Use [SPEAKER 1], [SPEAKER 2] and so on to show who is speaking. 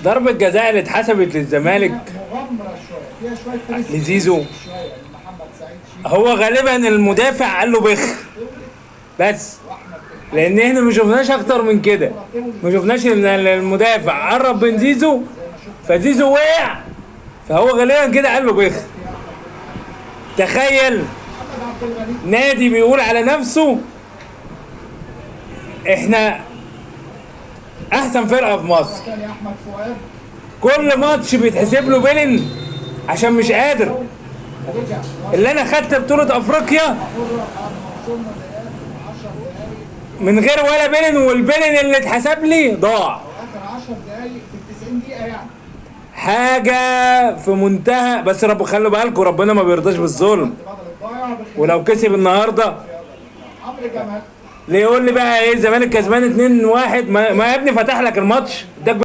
[SPEAKER 1] ضربة جزاء اللي اتحسبت للزمالك
[SPEAKER 2] مغامره شويه، فيها شويه
[SPEAKER 1] لزيزو.
[SPEAKER 2] شويه يعني محمد سعيد شيء.
[SPEAKER 1] هو غالبا المدافع قال له بخ بس، لان احنا ما شفناش اكتر من كده. ما شفناش ان المدافع قرب من زيزو فزيزو وقع، فهو غالبا كده قال له بخ. تخيل نادي بيقول على نفسه احنا احسن فرقه في مصر،
[SPEAKER 2] كان يا احمد فؤاد
[SPEAKER 1] كل ماتش بيتحسب له بيلن عشان مش قادر.
[SPEAKER 2] رجع
[SPEAKER 1] اللي انا خدت بطوله افريقيا
[SPEAKER 2] وصلنا دقائق 10 دقائق،
[SPEAKER 1] من غير ولا بيلن، والبيلن اللي اتحسب لي ضاع.
[SPEAKER 2] اخر 10 دقائق في 90 دقيقه يعني.
[SPEAKER 1] حاجه في منتهى. بس خلوا بالكم ربنا ما بيرضاش بالظلم،
[SPEAKER 2] بدل الضايع
[SPEAKER 1] ولو كسب النهارده
[SPEAKER 2] عمرو جمال
[SPEAKER 1] ليه يقول لي بقى ايه الزمالك كسبان 2-1؟ ما يا ابني فتح لك الماتش ده.